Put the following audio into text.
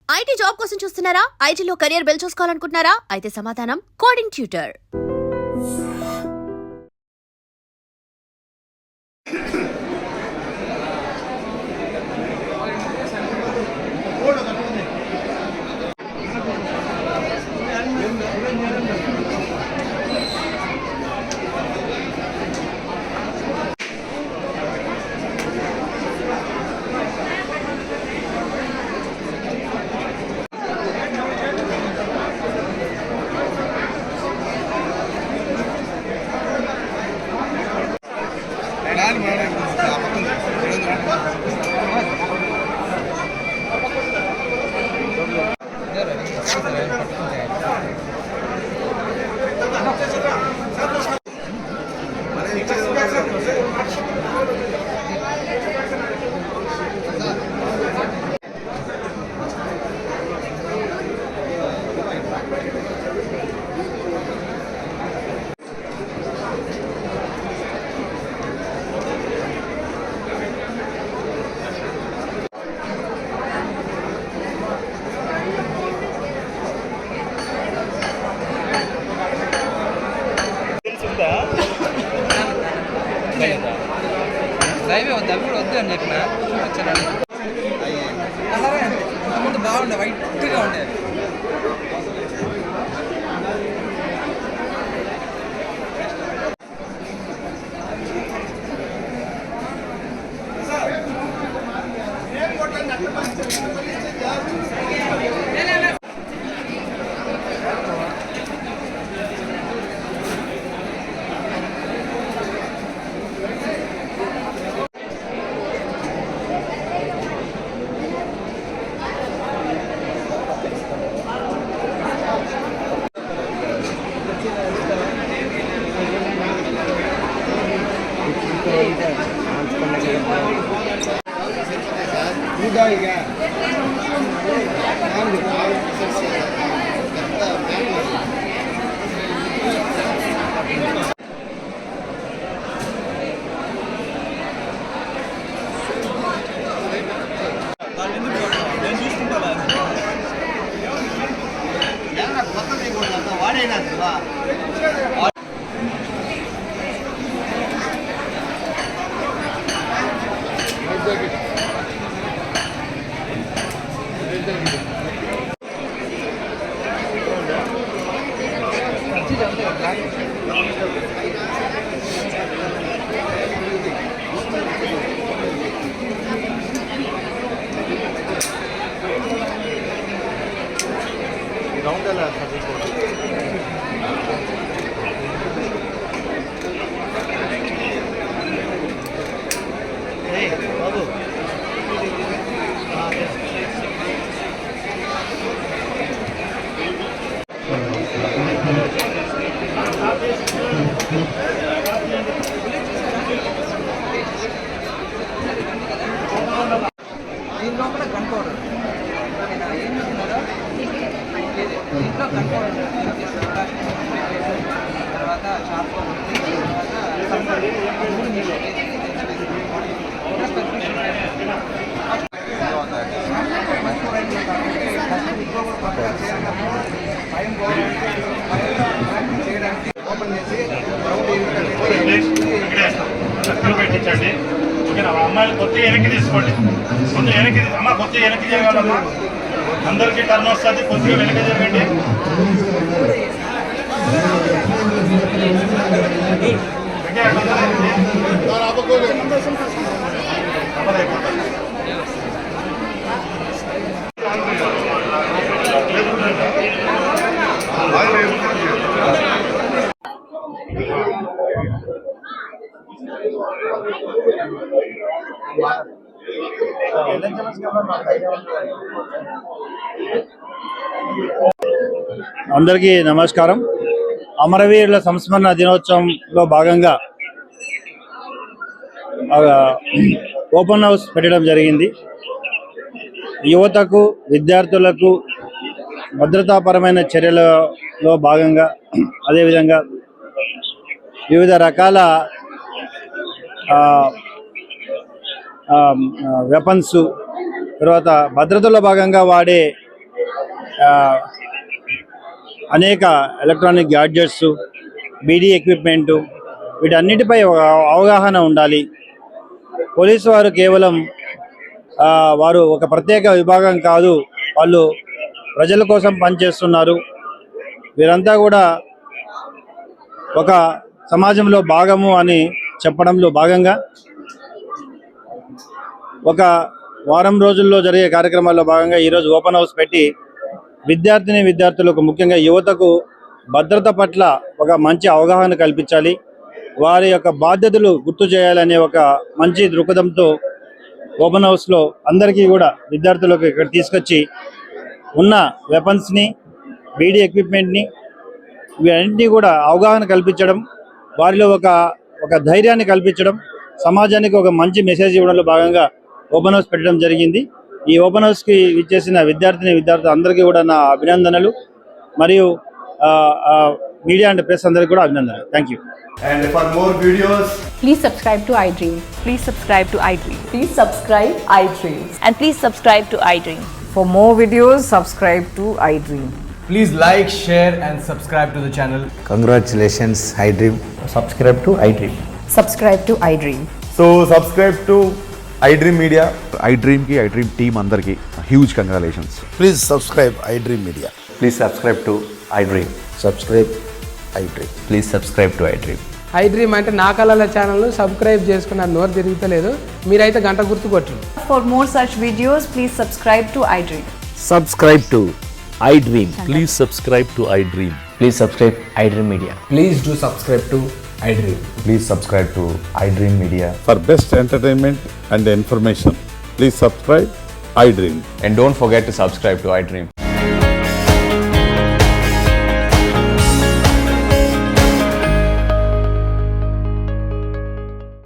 IT job కోసం చూస్తున్నారా? ఐటీలో కెరియర్ బిల్డ్ చూసుకోవాలనుకుంటున్నారా? అయితే సమాధానం కోడింగ్ ట్యూటర్. లైవ్ వద్దా కూడా వద్దు అని చెప్పిన వచ్చాను ముందు బాగుండే వైట్గా ఉండేది. దీంట్లో కూడా కనుకోవడం ఏం చేస్తున్నారో దీంట్లో కనుకోవడం తర్వాత షార్ప్ పెట్టించండి. ఓకేనా? అమ్మాయిలు కొద్దిగా వెనక్కి తీసుకోండి. ముందు వెనక్కి అమ్మ కొద్దిగా వెనక్కి చేయగలమ్మా. అందరికీ టర్న్ వస్తుంది. కొద్దిగా వెనక్కి జరగండి. అందరికీ నమస్కారం. అమరవీరుల సంస్మరణ దినోత్సవంలో భాగంగా ఓపెన్ హౌస్ పెట్టడం జరిగింది. యువతకు, విద్యార్థులకు భద్రతాపరమైన చర్యలలో భాగంగా, అదేవిధంగా వివిధ రకాల వెపన్స్, తర్వాత భద్రతలో భాగంగా వాడే అనేక ఎలక్ట్రానిక్ గ్యాడ్జెట్స్, బీడీ ఎక్విప్మెంటు వీటన్నిటిపై ఒక అవగాహన ఉండాలి. పోలీసు వారు కేవలం వారు ఒక ప్రత్యేక విభాగం కాదు, వాళ్ళు ప్రజల కోసం పనిచేస్తున్నారు. వీరంతా కూడా ఒక సమాజంలో భాగము అని చెప్పడంలో భాగంగా ఒక వారం రోజుల్లో జరిగే కార్యక్రమాల్లో భాగంగా ఈరోజు ఓపెన్ హౌస్ పెట్టి విద్యార్థులకు ముఖ్యంగా యువతకు భద్రత పట్ల ఒక మంచి అవగాహన కల్పించాలి, వారి యొక్క బాధ్యతలు గుర్తు చేయాలనే ఒక మంచి దృక్పథంతో ఓపెన్ హౌస్లో అందరికీ కూడా విద్యార్థులకు ఇక్కడ తీసుకొచ్చి ఉన్న వెపన్స్ని, బీడీ ఎక్విప్మెంట్ని వీటన్నింటినీ కూడా అవగాహన కల్పించడం, వారిలో ఒక ధైర్యాన్ని కల్పించడం, సమాజానికి ఒక మంచి మెసేజ్ ఇవ్వడంలో భాగంగా ఓపెన్ హౌస్ పెట్టడం జరిగింది. ఈ ఓపెన్ హౌస్కి విచ్చేసిన విద్యార్థులు అందరికీ కూడా నా అభినందనలు, మరియు మీడియా అండ్ ప్రెస్ అందరికీ కూడా అభినందనలు. Thank you. And for more videos, Please subscribe to iDream. Please subscribe to iDream. Please subscribe iDream. And please subscribe to iDream. For more videos, subscribe to iDream. please like, share, and subscribe to the channel. Congratulations, iDream. Subscribe to iDream. Subscribe to iDream. So, subscribe to iDream Media. iDream team andarki huge congratulations. Please subscribe iDream Media. Please subscribe to iDream. Subscribe iDream. Please subscribe to iDream. iDream అంటే నా కళల ఛానల్ను subscribe చేసుకున్న నోరు తిరుగుతలేదు, మీరైతే గంట గుర్తు కొట్టండి. For more such videos, please subscribe to iDream. Subscribe to iDream. Please subscribe to iDream. Please subscribe iDream Media. Please do subscribe to iDream. Please subscribe to iDream Media. For best entertainment and information, please subscribe iDream. And don't forget to subscribe to iDream.